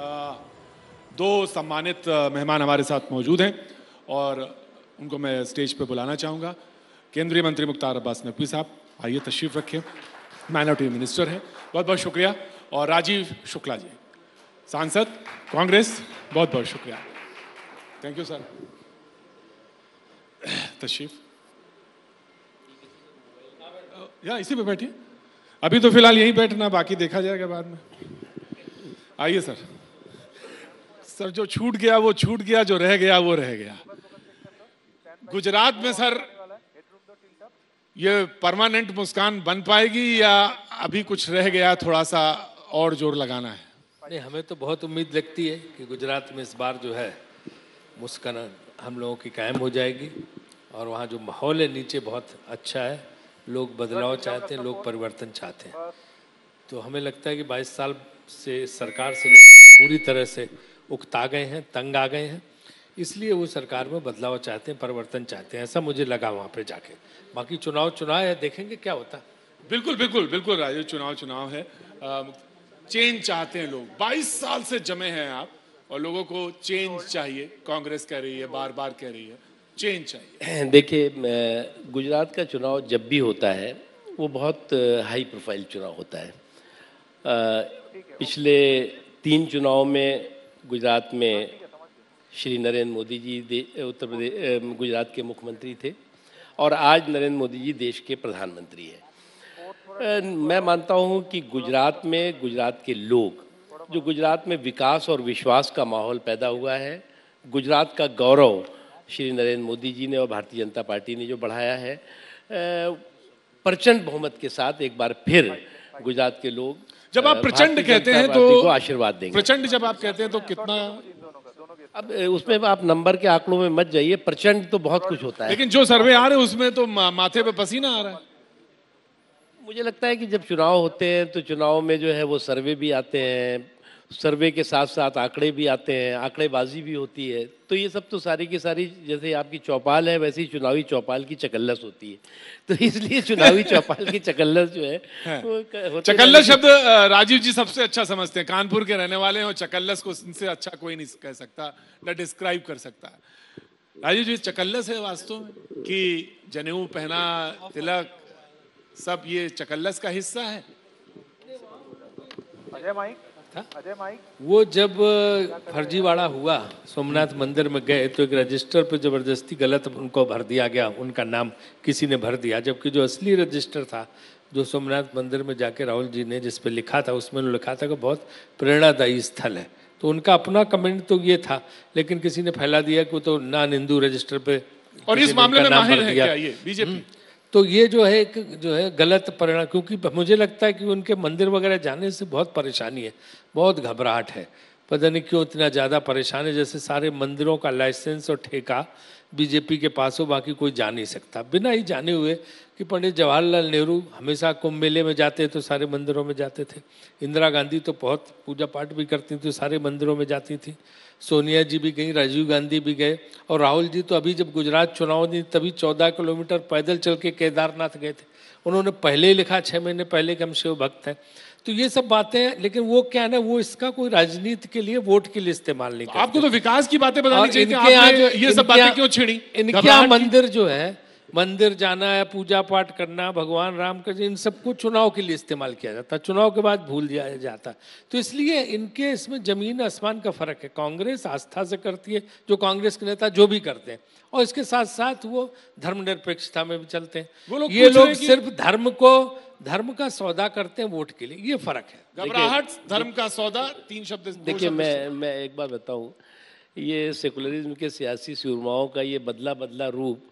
दो सम्मानित मेहमान हमारे साथ मौजूद हैं और उनको मैं स्टेज पर बुलाना चाहूँगा। केंद्रीय मंत्री मुख्तार अब्बास नकवी साहब, आइए तशरीफ रखिए, माइनॉरिटी मिनिस्टर हैं, बहुत बहुत शुक्रिया। और राजीव शुक्ला जी, सांसद कांग्रेस, बहुत बहुत शुक्रिया। थैंक यू सर, तशरीफ। या इसी पे बैठिए, अभी तो फिलहाल यहीं बैठना, बाकी देखा जाएगा बाद में। आइए सर। सर जो छूट गया वो छूट गया, जो रह गया वो रह गया। गुजरात में सर ये परमानेंट मुस्कान बन पाएगी या अभी कुछ रह गया, थोड़ा सा और जोर लगाना है? नहीं, हमें तो बहुत उम्मीद लगती है कि गुजरात में इस बार जो है मुस्कान हम लोगों की कायम हो जाएगी और वहाँ जो माहौल है नीचे बहुत अच्छा है। लोग बदलाव चाहते हैं, लोग परिवर्तन चाहते हैं। तो हमें लगता है कि 22 साल से सरकार से लोग पूरी तरह से उकता गए हैं, तंग आ गए हैं, इसलिए वो सरकार में बदलाव चाहते हैं, परिवर्तन चाहते हैं। ऐसा मुझे लगा वहाँ पे जाके। बाकी चुनाव है, देखेंगे क्या होता है। बिल्कुल बिल्कुल बिल्कुल राजीव, चुनाव है। चेंज चाहते हैं लोग, 22 साल से जमे हैं आप, और लोगों को चेंज चाहिए। कांग्रेस कह रही है, बार बार कह रही है चेंज चाहिए। देखिए, गुजरात का चुनाव जब भी होता है वो बहुत हाई प्रोफाइल चुनाव होता है। पिछले 3 चुनाव में गुजरात में श्री नरेंद्र मोदी जी उत्तर प्रदेश गुजरात के मुख्यमंत्री थे और आज नरेंद्र मोदी जी देश के प्रधानमंत्री हैं। मैं मानता हूं कि गुजरात में गुजरात के लोग, जो गुजरात में विकास और विश्वास का माहौल पैदा हुआ है, गुजरात का गौरव श्री नरेंद्र मोदी जी ने और भारतीय जनता पार्टी ने जो बढ़ाया है, प्रचंड बहुमत के साथ एक बार फिर गुजरात के लोग, जब आप प्रचंड कहते हैं तो आशीर्वाद देंगे। प्रचंड जब आप कहते हैं तो कितना? अब उसमें आप नंबर के आंकड़ों में मत जाइए, प्रचंड तो बहुत कुछ होता है। लेकिन जो सर्वे आ रहे हैं उसमें तो माथे पे पसीना आ रहा है। मुझे लगता है कि जब चुनाव होते हैं तो चुनाव में जो है वो सर्वे भी आते हैं, सर्वे के साथ साथ आंकड़े भी आते हैं, आंकड़ेबाजी भी होती है। तो ये सब तो सारी की सारी, जैसे आपकी चौपाल है वैसे ही चुनावी चौपाल की चकल्लस होती है। तो इसलिए चुनावी चौपाल की चकल्लस जो है वो चकल्लस शब्द राजीव जी सबसे अच्छा समझते हैं, कानपुर के रहने वाले हैं, और चकल्लस को इनसे अच्छा कोई नहीं कह सकता, न डिस्क्राइब कर सकता। राजीव जी, चकल्लस है वास्तव में कि जनेऊ पहना, तिलक, सब ये चकल्लस का हिस्सा है? अजय माइक, वो जब फर्जीवाड़ा हुआ, सोमनाथ मंदिर में गए तो एक रजिस्टर पर जबरदस्ती गलत उनको भर दिया गया, उनका नाम किसी ने भर दिया, जबकि जो असली रजिस्टर था, जो सोमनाथ मंदिर में जाके राहुल जी ने जिस पे लिखा था, उसमें लिखा था कि बहुत प्रेरणादायी स्थल है। तो उनका अपना कमेंट तो ये था, लेकिन किसी ने फैला दिया कि तो नॉन हिंदू रजिस्टर पे, और इस मामले में माहिर है क्या ये बीजेपी? तो ये जो है एक जो है गलत परिणाम, क्योंकि मुझे लगता है कि उनके मंदिर वगैरह जाने से बहुत परेशानी है, बहुत घबराहट है। पता नहीं क्यों इतना ज़्यादा परेशान है, जैसे सारे मंदिरों का लाइसेंस और ठेका बीजेपी के पास हो, बाकी कोई जा नहीं सकता। बिना ही जाने हुए कि पंडित जवाहरलाल नेहरू हमेशा कुंभ मेले में जाते तो सारे मंदिरों में जाते थे, इंदिरा गांधी तो बहुत पूजा पाठ भी करती थी, सारे मंदिरों में जाती थी, सोनिया जी भी गई, राजीव गांधी भी गए, और राहुल जी तो अभी जब गुजरात चुनाव थी तभी 14 किलोमीटर पैदल चल के केदारनाथ गए थे। उन्होंने पहले ही लिखा 6 महीने पहले कि हम शिव भक्त हैं। तो ये सब बातें हैं, लेकिन वो क्या है ना, वो इसका कोई राजनीति के लिए, वोट के लिए इस्तेमाल नहीं करते। आपको तो विकास की बातें बतानी चाहिए थी, आपने ये सब बातें क्यों छिड़ी? इनके यहाँ मंदिर जो है, मंदिर जाना है, पूजा पाठ करना, भगवान राम का, इन सबको चुनाव के लिए इस्तेमाल किया जाता है, चुनाव के बाद भूल जाया जाता। तो इसलिए इनके इसमें जमीन आसमान का फर्क है। कांग्रेस आस्था से करती है, जो कांग्रेस के नेता जो भी करते हैं, और इसके साथ साथ वो धर्मनिरपेक्षता में भी चलते हैं। ये लोग सिर्फ धर्म का सौदा करते हैं वोट के लिए, ये फर्क है। घबराहट, धर्म का सौदा, 3 शब्द। देखिए, मैं एक बात बताऊं, ये सेकुलरिज्म के सियासी सूरमाओं का ये बदला रूप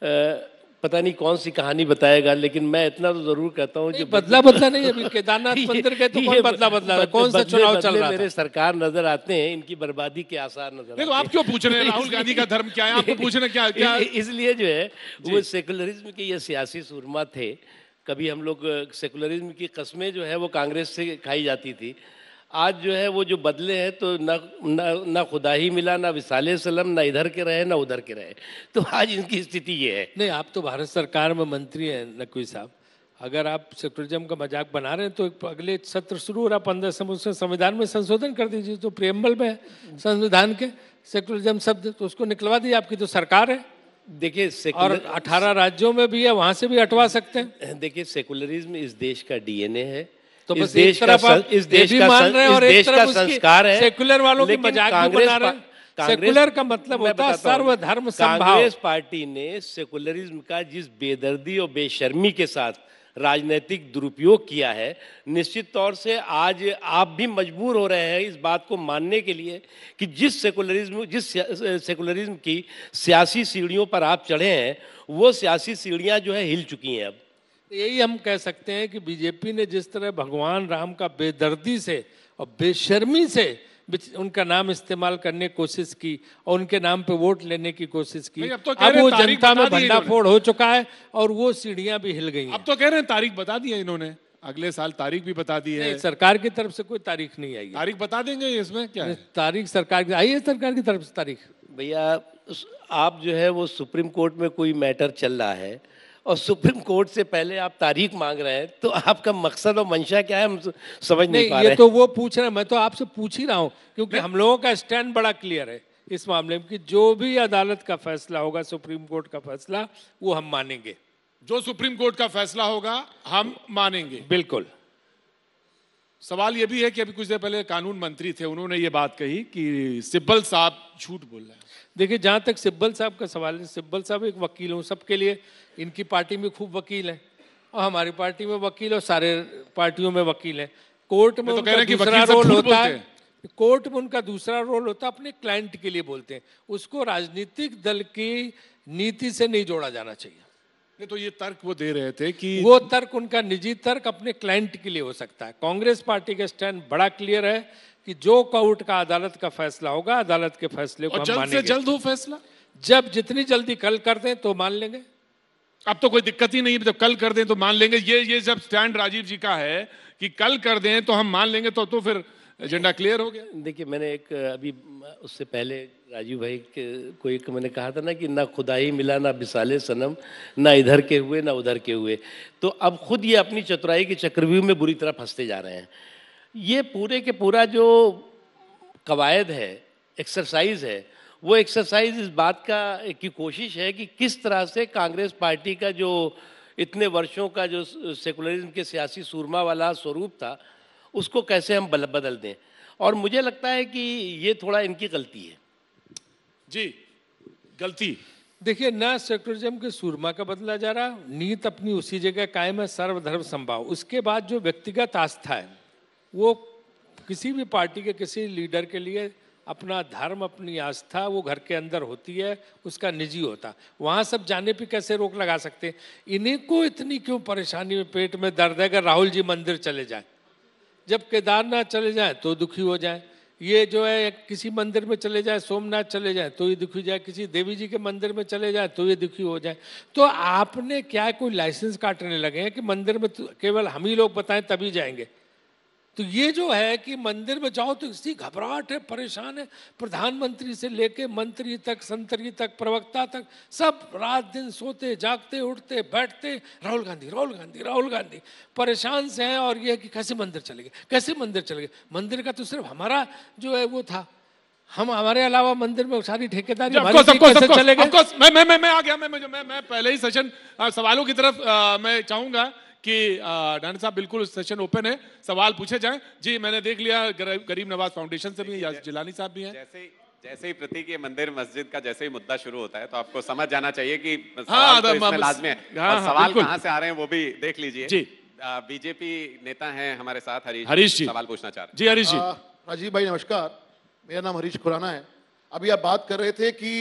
पता नहीं कौन सी कहानी बताएगा, लेकिन मैं इतना तो जरूर कहता हूँ कि बदला नहीं, अभी केदारनाथ मंदिर गए तो कौन बदला कौन सा चुनाव चल रहा है? मेरे सरकार नजर आते हैं, इनकी बर्बादी के आसार नजर आते हैं। आप क्यों पूछ रहे हैं राहुल गांधी का धर्म क्या है? आपको पूछना क्या? इसलिए जो है वो सेकुलरिज्म के ये सियासी सूरमा थे। कभी हम लोग सेकुलरिज्म की कस्में जो है वो कांग्रेस से खाई जाती थी, आज जो है वो जो बदले हैं तो ना खुदा ही मिला, ना विसाले सलम, ना इधर के रहे ना उधर के रहे। तो आज इनकी स्थिति ये है। नहीं, आप तो भारत सरकार में मंत्री हैं नकवी साहब, अगर आप सेकुलरिज्म का मजाक बना रहे हैं तो अगले सत्र शुरू हो रहा 15 से, उसमें संविधान में संशोधन कर दीजिए, तो प्रियम्बल में है संविधान के सेकुलरिज्म शब्द, तो उसको निकलवा दीजिए, आपकी तो सरकार है। देखिए और 18 राज्यों में भी है, वहां से भी हटवा सकते हैं। देखिए सेकुलरिज्म इस देश का डीएनए है, तो इस बस देश एक तरफ का आप इस देश ये भी का मान रहे हैं और इस एक देश तरफ का उसकी संस्कार है। सेकुलर वालों की लेकिन मजाक भी बना रहे हैं। सेकुलर का मतलब होता है सर्वधर्म समभाव। कांग्रेस पार्टी ने सेकुलरिज्म का जिस बेदर्दी और बेशर्मी के साथ राजनीतिक दुरुपयोग किया है, निश्चित तौर से आज आप भी मजबूर हो रहे हैं इस बात को मानने के लिए कि जिस सेकुलरिज्म की सियासी सीढ़ियों पर आप चढ़े हैं, वो सियासी सीढ़ियां जो है हिल चुकी हैं अब। यही हम कह सकते हैं कि बीजेपी ने जिस तरह भगवान राम का बेदर्दी से और बेशर्मी से उनका नाम इस्तेमाल करने की कोशिश की और उनके नाम पे वोट लेने की कोशिश की, अब वो जनता में भंडाफोड़ हो चुका है और वो सीढ़ियां भी हिल गई हैं। अब तो कह रहे हैं तारीख बता दी है इन्होंने, अगले साल तारीख भी बता दी है। सरकार की तरफ से कोई तारीख नहीं आई। तारीख बता देंगे, इसमें क्या है? तारीख सरकार की आई है, सरकार की तरफ से तारीख। भैया आप जो है वो सुप्रीम कोर्ट में कोई मैटर चल रहा है और सुप्रीम कोर्ट से पहले आप तारीख मांग रहे हैं, तो आपका मकसद और मंशा क्या है, हम समझ नहीं पा रहे। ये तो वो पूछ रहे हैं, मैं तो आपसे पूछ ही रहा हूँ, क्योंकि हम लोगों का स्टैंड बड़ा क्लियर है इस मामले में कि जो भी अदालत का फैसला होगा, सुप्रीम कोर्ट का फैसला, वो हम मानेंगे। जो सुप्रीम कोर्ट का फैसला होगा हम मानेंगे, बिल्कुल। सवाल ये भी है कि अभी कुछ देर पहले कानून मंत्री थे, उन्होंने ये बात कही कि सिब्बल साहब झूठ बोल रहे हैं। देखिए, जहाँ तक सिब्बल साहब का सवाल है, सिब्बल साहब एक वकील हूँ, सबके लिए, इनकी पार्टी में खूब वकील हैं और हमारी पार्टी में वकील और सारे पार्टियों में वकील हैं। कोर्ट में उनका दूसरा रोल होता है, कोर्ट में उनका दूसरा रोल होता है, अपने क्लाइंट के लिए बोलते हैं, उसको राजनीतिक दल की नीति से नहीं जोड़ा जाना चाहिए। नहीं तो ये तर्क वो दे रहे थे कि वो तर्क उनका निजी तर्क अपने क्लाइंट के लिए हो सकता है। कांग्रेस पार्टी का स्टैंड बड़ा क्लियर है कि जो कोर्ट का अदालत का फैसला होगा, अदालत के फैसले को हम मानेंगे। जल्द से जल्द हो फैसला, जब जितनी जल्दी कल कर दें तो मान लेंगे। अब तो कोई दिक्कत ही नहीं, जब कल कर दें तो मान लेंगे। ये जब स्टैंड राजीव जी का है कि कल कर दें तो हम मान लेंगे, तो फिर एजेंडा क्लियर हो गया। देखिए, मैंने एक अभी उससे पहले राजीव भाई को एक मैंने कहा था ना कि ना खुदा ही मिला ना बिसाले सनम, ना इधर के हुए ना उधर के हुए। तो अब खुद ये अपनी चतुराई के चक्रव्यूह में बुरी तरह फंसते जा रहे हैं। ये पूरे के पूरा जो कवायद है, एक्सरसाइज है, वो एक्सरसाइज इस बात की कोशिश है कि किस तरह से कांग्रेस पार्टी का जो इतने वर्षों का जो सेकुलरिज्म के सियासी सूरमा वाला स्वरूप था, उसको कैसे हम बदल दें। और मुझे लगता है कि ये थोड़ा इनकी गलती है। जी, गलती। देखिए, ना सेकुलरिज्म के सूरमा का बदला जा रहा, नीत अपनी उसी जगह कायम है, सर्वधर्म समभाव। उसके बाद जो व्यक्तिगत आस्था है, वो किसी भी पार्टी के किसी लीडर के लिए अपना धर्म, अपनी आस्था वो घर के अंदर होती है, उसका निजी होता। वहाँ सब जाने पे कैसे रोक लगा सकते हैं? इन्हीं को इतनी क्यों परेशानी में, पेट में दर्द है? अगर राहुल जी मंदिर चले जाए, जब केदारनाथ चले जाए तो दुखी हो जाए, ये जो है किसी मंदिर में चले जाए, सोमनाथ चले जाए तो ये दुखी हो जाए, किसी देवी जी के मंदिर में चले जाए तो ये दुखी हो जाए। तो आपने क्या कोई लाइसेंस काटने लगे हैं कि मंदिर में केवल हम ही लोग बताएं तभी जाएंगे? तो ये जो है कि मंदिर में जाओ तो इसी घबराहट है, परेशान है, प्रधानमंत्री से लेके मंत्री तक, संतरी तक, प्रवक्ता तक, सब रात दिन सोते जागते उठते बैठते राहुल गांधी राहुल गांधी राहुल गांधी, परेशान से हैं। और ये है कि कैसे मंदिर चले गए, कैसे मंदिर चले गए? मंदिर का तो सिर्फ हमारा जो है वो था, हम हमारे अलावा मंदिर में सारी ठेकेदारी कैसे चले गए? मैं आ गया। मैं पहले ही सेशन सवालों की तरफ मैं चाहूंगा कि डांडा साहब बिल्कुल सेशन ओपन है, सवाल पूछे जाएं। जी, मैंने देख लिया गरीब नवाज फाउंडेशन से भी जिलानी साहब भी हैं। जैसे ही प्रतीक ये मंदिर मस्जिद का जैसे ही मुद्दा शुरू होता है तो आपको समझ जाना चाहिए कि हाँ, तो इसमें लाजमी है। और सवाल कहाँ से आ रहे हैं वो भी देख लीजिए। जी, बीजेपी नेता हैं हमारे साथ हरीश जी, सवाल पूछना चाह रहे हैं। जी हरीश जी। राजीव भाई नमस्कार, मेरा नाम हरीश खुराना है। अभी आप बात कर रहे थे कि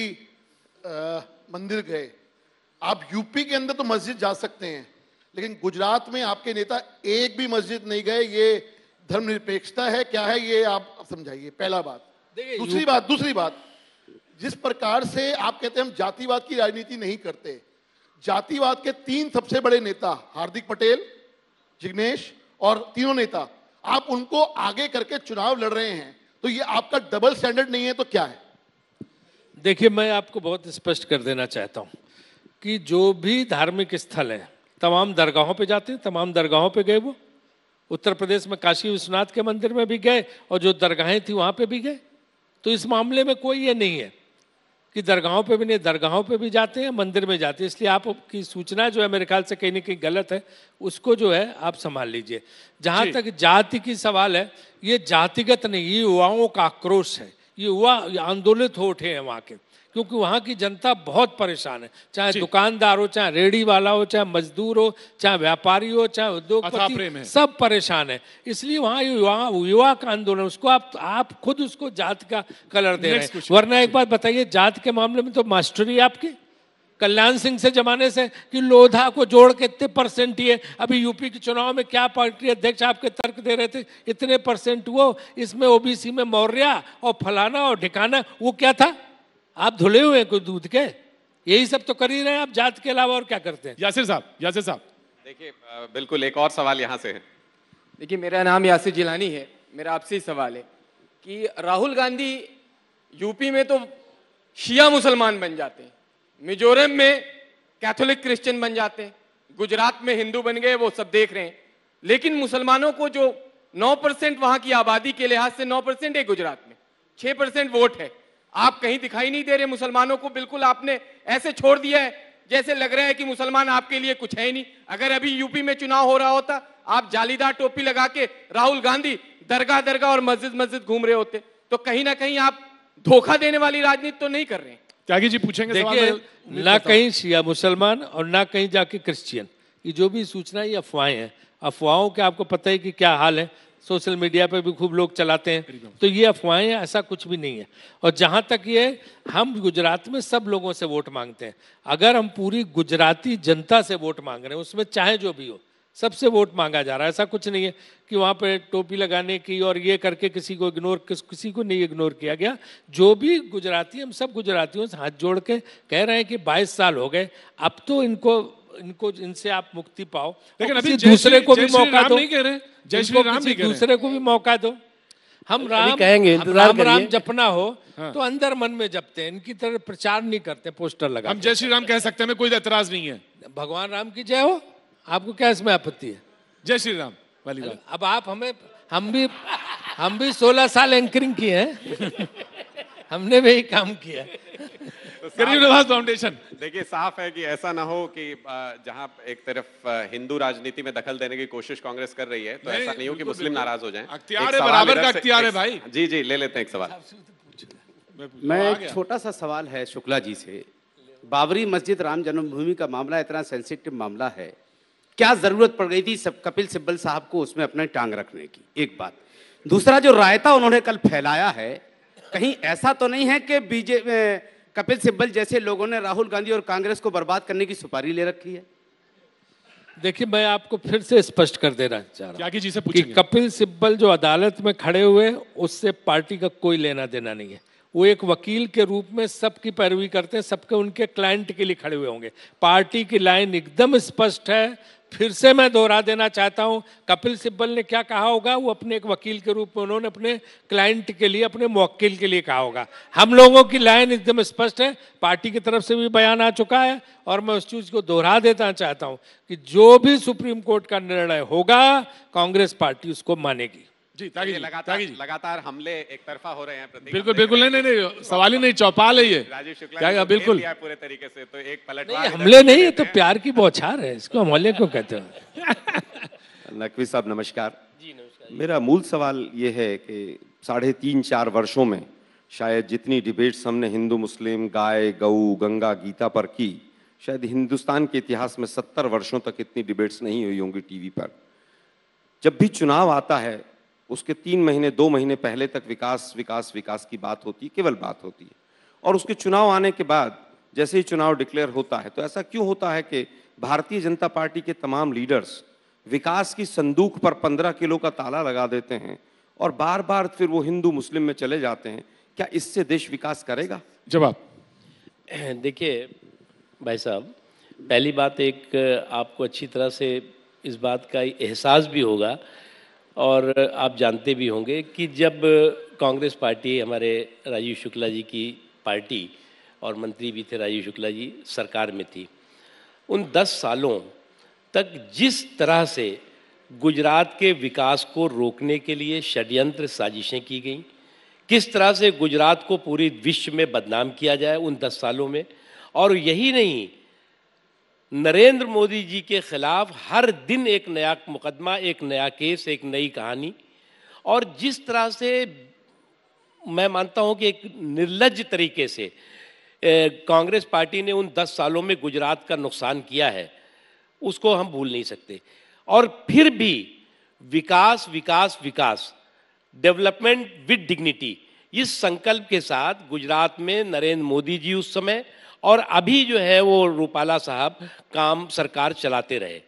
मंदिर गए, आप यूपी के अंदर तो मस्जिद जा सकते हैं, लेकिन गुजरात में आपके नेता एक भी मस्जिद नहीं गए। ये धर्मनिरपेक्षता है क्या है, ये आप समझाइए, पहला बात। दूसरी बात, जिस प्रकार से आप कहते हैं हम जातिवाद की राजनीति नहीं करते, जातिवाद के 3 सबसे बड़े नेता हार्दिक पटेल, जिग्नेश और तीनों नेता, आप उनको आगे करके चुनाव लड़ रहे हैं, तो ये आपका डबल स्टैंडर्ड नहीं है तो क्या है? देखिए, मैं आपको बहुत स्पष्ट कर देना चाहता हूं कि जो भी धार्मिक स्थल है, तमाम दरगाहों पे जाते हैं, तमाम दरगाहों पे गए वो। उत्तर प्रदेश में काशी विश्वनाथ के मंदिर में भी गए और जो दरगाहें थी वहाँ पे भी गए। तो इस मामले में कोई ये नहीं है कि दरगाहों पे भी नहीं, दरगाहों पे भी जाते हैं, मंदिर में जाते हैं। इसलिए आपकी सूचना जो है मेरे ख्याल से कहीं ना कहीं गलत है, उसको जो है आप संभाल लीजिए। जहाँ तक जाति की सवाल है, ये जातिगत नहीं, ये युवाओं का आक्रोश है। ये युवा आंदोलित हो उठे हैं वहाँ के, क्योंकि वहाँ की जनता बहुत परेशान है। चाहे दुकानदार हो, चाहे रेडी वाला हो, चाहे मजदूर हो, चाहे व्यापारी हो, चाहे उद्योगपति, सब परेशान है। इसलिए वहाँ युवा का आंदोलन, उसको आप खुद उसको जात का कलर दे रहे हैं। वरना एक बात बताइए, जात के मामले में तो मास्टरी आपकी कल्याण सिंह से जमाने से कि लोधा को जोड़ के इतने परसेंट ही है। अभी यूपी के चुनाव में क्या पार्टी अध्यक्ष आपके तर्क दे रहे थे, इतने परसेंट वो, इसमें ओबीसी में मौर्या और फलाना और ठिकाना, वो क्या था? आप धुले हुए हैं कोई दूध के? यही सब तो कर ही रहे हैं आप, जात के अलावा और क्या करते हैं? यासिर साहब देखिए, बिल्कुल एक और सवाल यहाँ से है। देखिए, मेरा नाम यासिर जिलानी है। मेरा आपसे ही सवाल है कि राहुल गांधी यूपी में तो शिया मुसलमान बन जाते हैं, मिजोरम में कैथोलिक क्रिश्चियन बन जाते हैं, गुजरात में हिंदू बन गए, वो सब देख रहे हैं। लेकिन मुसलमानों को जो 9% वहां की आबादी के लिहाज से 9% है, गुजरात में 6% वोट है, आप कहीं दिखाई नहीं दे रहे मुसलमानों को। बिल्कुल आपने ऐसे छोड़ दिया है जैसे लग रहा है कि मुसलमान आपके लिए कुछ है ही नहीं। अगर अभी यूपी में चुनाव हो रहा होता, आप जालीदार टोपी लगा के राहुल गांधी दरगाह दरगाह और मस्जिद मस्जिद घूम रहे होते। तो कहीं ना कहीं आप धोखा देने वाली राजनीति तो नहीं कर रहे हैं। त्यागी जी पूछेंगे। देखिए, ना कहीं शिया मुसलमान और ना कहीं जाके क्रिश्चियन, ये जो भी सूचना ये अफवाहें हैं। अफवाहों के आपको पता है कि क्या हाल है, सोशल मीडिया पे भी खूब लोग चलाते हैं, तो ये अफवाहें, ऐसा कुछ भी नहीं है। और जहां तक ये, हम गुजरात में सब लोगों से वोट मांगते हैं। अगर हम पूरी गुजराती जनता से वोट मांग रहे हैं, उसमें चाहे जो भी हो, सबसे वोट मांगा जा रहा है। ऐसा कुछ नहीं है कि वहाँ पे टोपी लगाने की और ये करके किसी को इग्नोर, किसी को नहीं इग्नोर किया गया। जो भी गुजराती, हम सब गुजरातियों से हाथ जोड़ के कह रहे हैं कि 22 साल हो गए, अब तो इनसे आप मुक्ति पाओ। लेकिन अभी दूसरे को भी मौका दो, नहीं कह रहे, जय श्री राम नहीं कह रहे, दूसरे को भी मौका दो। हम राम कहेंगे, राम जपना हो तो अंदर मन में जपते हैं, इनकी तरह प्रचार नहीं करते, पोस्टर लगा। हम जय श्री राम कह सकते हैं, हमें कोई एतराज नहीं है। भगवान राम की जय हो, आपको क्या इसमें आपत्ति है? जय श्री राम वाली बात। अब आप हम भी 16 साल एंकरिंग किए हैं हमने भी काम किया। गरीब नवाज फाउंडेशन, देखिए, साफ है कि ऐसा ना हो कि जहां एक तरफ हिंदू राजनीति में दखल देने की कोशिश कांग्रेस कर रही है, तो ऐसा नहीं हो कि मुस्लिम नाराज हो जाएं। अख्तियार है, बराबर का अख्तियार है भाई। जी ले लेते हैं एक सवाल। मैं एक छोटा सा सवाल है शुक्ला जी से। बाबरी मस्जिद राम जन्मभूमि का मामला इतना सेंसिटिव मामला है, क्या जरूरत पड़ गई थी कपिल सिब्बल साहब को उसमें अपने टांग रखने की? एक बात। दूसरा, जो रायता उन्होंने कल फैलाया है, कहीं ऐसा तो नहीं है कि कपिल सिब्बल जैसे लोगों ने राहुल गांधी और कांग्रेस को बर्बाद करने की सुपारी ले रखी है? देखिए, मैं आपको फिर से स्पष्ट कर देना चाह रहा त्यागी जी से हूं कि पूछेंगे। कपिल सिब्बल जो अदालत में खड़े हुए, उससे पार्टी का कोई लेना देना नहीं है। वो एक वकील के रूप में सबकी पैरवी करते हैं, सबके उनके क्लाइंट के लिए खड़े हुए होंगे। पार्टी की लाइन एकदम स्पष्ट है। फिर से मैं दोहरा देना चाहता हूं, कपिल सिब्बल ने क्या कहा होगा, वो अपने एक वकील के रूप में उन्होंने अपने क्लाइंट के लिए, अपने मुवक्किल के लिए कहा होगा। हम लोगों की लाइन एकदम स्पष्ट है, पार्टी की तरफ से भी बयान आ चुका है, और मैं उस चीज को दोहरा देना चाहता हूं कि जो भी सुप्रीम कोर्ट का निर्णय होगा, कांग्रेस पार्टी उसको मानेगी। जी, तागी जी, लगातार हमले एक तरफा हो रहे हैं। बिल्कुल नहीं, सवाल ही नहीं, चौपाल है ये। राजीव शुक्ला बिल्कुल पूरे तरीके से, तो एक नहीं, हमले नहीं, ये तो प्यार की बौछार है, इसको हमले क्यों कहते हो? नकवी साहब नमस्कार। जी नमस्कार। मेरा मूल सवाल ये है कि 3.5-4 वर्षों में शायद जितनी डिबेट्स हमने हिंदू मुस्लिम, गाय गऊ, गंगा गीता पर की, शायद हिंदुस्तान के इतिहास में 70 वर्षों तक इतनी डिबेट्स नहीं हुई होंगी टीवी पर। जब भी चुनाव आता है, उसके 3 महीने 2 महीने पहले तक विकास विकास विकास की बात होती है, केवल बात होती है। और उसके चुनाव आने के बाद जैसे ही चुनाव डिक्लेयर होता है, तो ऐसा क्यों होता है कि भारतीय जनता पार्टी के तमाम लीडर्स विकास की संदूक पर 15 किलो का ताला लगा देते हैं और बार बार फिर वो हिंदू मुस्लिम में चले जाते हैं? क्या इससे देश विकास करेगा? जवाब। देखिए भाई साहब, पहली बात, एक आपको अच्छी तरह से इस बात का एहसास भी होगा और आप जानते भी होंगे कि जब कांग्रेस पार्टी, हमारे राजीव शुक्ला जी की पार्टी, और मंत्री भी थे राजीव शुक्ला जी, सरकार में थी, उन 10 सालों तक जिस तरह से गुजरात के विकास को रोकने के लिए षड्यंत्र साजिशें की गई, किस तरह से गुजरात को पूरी विश्व में बदनाम किया जाए उन 10 सालों में, और यही नहीं, नरेंद्र मोदी जी के खिलाफ हर दिन एक नया मुकदमा, एक नया केस, एक नई कहानी, और जिस तरह से मैं मानता हूं कि एक निर्लज्ज तरीके से कांग्रेस पार्टी ने उन 10 सालों में गुजरात का नुकसान किया है, उसको हम भूल नहीं सकते। और फिर भी विकास विकास विकास, डेवलपमेंट विद डिग्निटी, इस संकल्प के साथ गुजरात में नरेंद्र मोदी जी उस समय और अभी जो है वो रूपाला साहब काम सरकार चलाते रहे,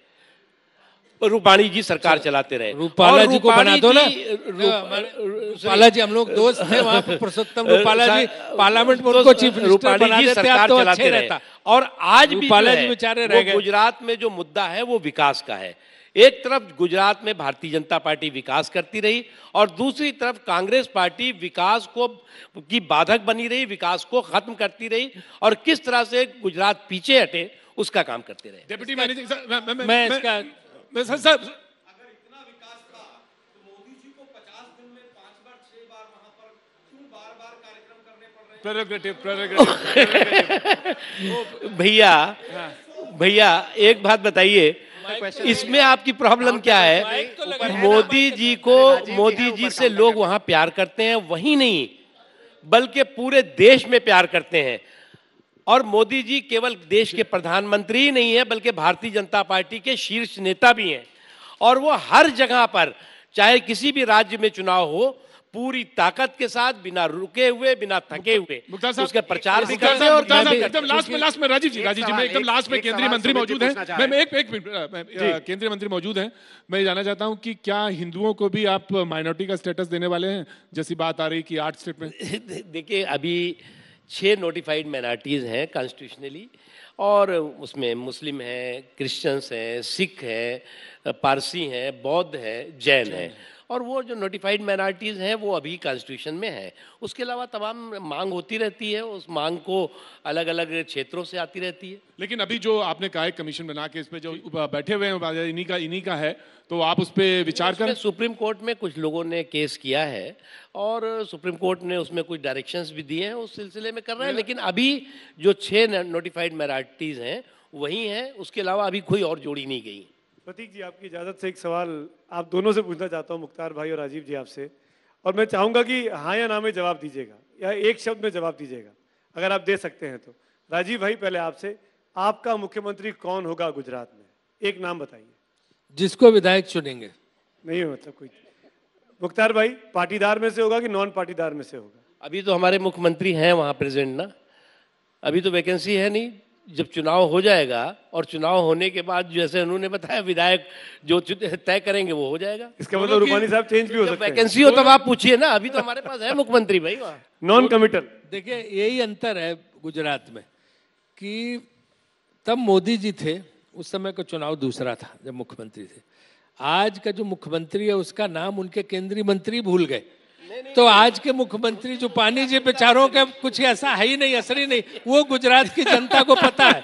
रूपाणी जी सरकार चलाते रहे। रूपाला जी को बना दो ना, रूपाला जी हम लोग दोस्त थे वहां पर, पुरुषोत्तम रूपाला जी पार्लियामेंट में उनको चीफ मिनिस्टर बना देते आप तो अच्छे रहता। और आज भी रूपाला जी बेचारे रह गए। गुजरात में जो मुद्दा है वो विकास का है। एक तरफ गुजरात में भारतीय जनता पार्टी विकास करती रही और दूसरी तरफ कांग्रेस पार्टी विकास को की बाधक बनी रही, विकास को खत्म करती रही, और किस तरह से गुजरात पीछे हटे उसका काम करते रहे। डेप्यूटी मैनेजिंग मैं इसका सर, अगर इतना विकास था तो मोदी जी को 50 दिन में 5 बार 6 बार वहां पर क्यों बार-बार कार्यक्रम करने पड़ रहे हैं? भैया एक बात बताइए, इसमें आपकी प्रॉब्लम क्या है? मोदी जी से लोग वहां प्यार करते हैं, वही नहीं बल्कि पूरे देश में प्यार करते हैं। और मोदी जी केवल देश के प्रधानमंत्री ही नहीं है बल्कि भारतीय जनता पार्टी के शीर्ष नेता भी हैं, और वो हर जगह पर चाहे किसी भी राज्य में चुनाव हो पूरी ताकत के साथ, बिना रुके हुए, बिना थके हुए उसका प्रचार भी करते हैं। और एकदम लास्ट में राजीव जी मैं एकदम लास्ट में केंद्रीय मंत्री मौजूद हैं, मैं एक मिनट, केंद्रीय मंत्री मौजूद हैं, मैं जानना चाहता हूं कि क्या हिंदुओं को भी आप माइनॉरिटी का स्टेटस देने वाले हैं, जैसी बात आ रही कि 8 स्टेट में? देखिए, अभी 6 नोटिफाइड माइनॉरिटीज हैं कॉन्स्टिट्यूशनली, और उसमें मुस्लिम हैं, क्रिश्चियंस हैं, सिख हैं, पारसी हैं, बौद्ध हैं, जैन हैं, और वो जो नोटिफाइड माइनॉरिटीज़ हैं वो अभी कॉन्स्टिट्यूशन में है। उसके अलावा तमाम मांग होती रहती है, उस मांग को अलग अलग क्षेत्रों से आती रहती है। लेकिन अभी जो आपने कहा है कमीशन बना के इस पे जो बैठे हुए हैं इन्हीं का है, तो आप उस पर विचार करें। सुप्रीम कोर्ट में कुछ लोगों ने केस किया है और सुप्रीम कोर्ट ने उसमें कुछ डायरेक्शंस भी दिए हैं, उस सिलसिले में कर रहे हैं। लेकिन अभी जो 6 नोटिफाइड माइनॉरिटीज़ हैं वही हैं, उसके अलावा अभी कोई और जोड़ी नहीं गई। प्रतीक जी, आपकी इजाज़त से एक सवाल आप दोनों से पूछना चाहता हूं, मुख्तार भाई और राजीव जी आपसे, और मैं चाहूंगा कि हाँ या ना में जवाब दीजिएगा या एक शब्द में जवाब दीजिएगा, अगर आप दे सकते हैं तो। राजीव भाई, पहले आपसे, आपका मुख्यमंत्री कौन होगा गुजरात में? एक नाम बताइए। जिसको विधायक चुनेंगे। नहीं मतलब कोई। मुख्तार भाई, पाटीदार में से होगा कि नॉन पाटीदार में से होगा? अभी तो हमारे मुख्यमंत्री हैं वहाँ प्रेजेंट ना, अभी तो वैकेंसी है नहीं। जब चुनाव हो जाएगा और चुनाव होने के बाद जैसे उन्होंने बताया विधायक जो तय करेंगे वो हो जाएगा। इसका मतलब रूपानी साहब चेंज भी हो सकते हैं। वैकेंसी हो तब आप पूछिए ना, अभी तो हमारे पास है मुख्यमंत्री भाई वहाँ। Non committal. देखिए, यही अंतर है गुजरात में कि तब मोदी जी थे, उस समय का चुनाव दूसरा था जब मुख्यमंत्री थे। आज का जो मुख्यमंत्री है उसका नाम उनके केंद्रीय मंत्री भूल गए। तो आज के मुख्यमंत्री जो पानी जी बेचारों का कुछ ऐसा है ही नहीं, असर ही नहीं, वो गुजरात की जनता को पता है।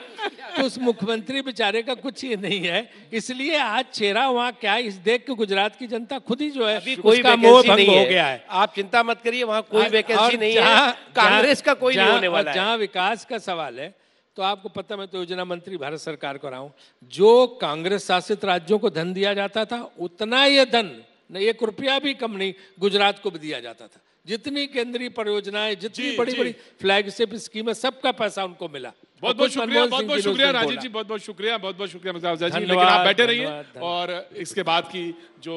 तो उस मुख्यमंत्री बेचारे का कुछ ही नहीं है, इसलिए आज चेहरा वहाँ क्या है इस देख के गुजरात की जनता खुद ही जो है उसका मोह भंग हो गया है। आप चिंता मत करिए, वहाँ कोई वैकेंसी नहीं है, कांग्रेस का कोई नहीं होने वाला है। जहाँ विकास का सवाल है तो आपको पता, मैं तो योजना मंत्री भारत सरकार को रहा हूँ, जो कांग्रेस शासित राज्यों को धन दिया जाता था उतना ये धन न 1 रुपया भी कम नहीं गुजरात को भी दिया जाता था। जितनी केंद्रीय परियोजनाएं, जितनी बड़ी बड़ी फ्लैगशिप स्कीम है, सबका पैसा उनको मिला। बहुत बहुत शुक्रिया, बहुत बहुत शुक्रिया राजीव जी, बहुत बहुत शुक्रिया, बहुत बहुत शुक्रिया। लेकिन आप बैठे रहिए और इसके बाद की जो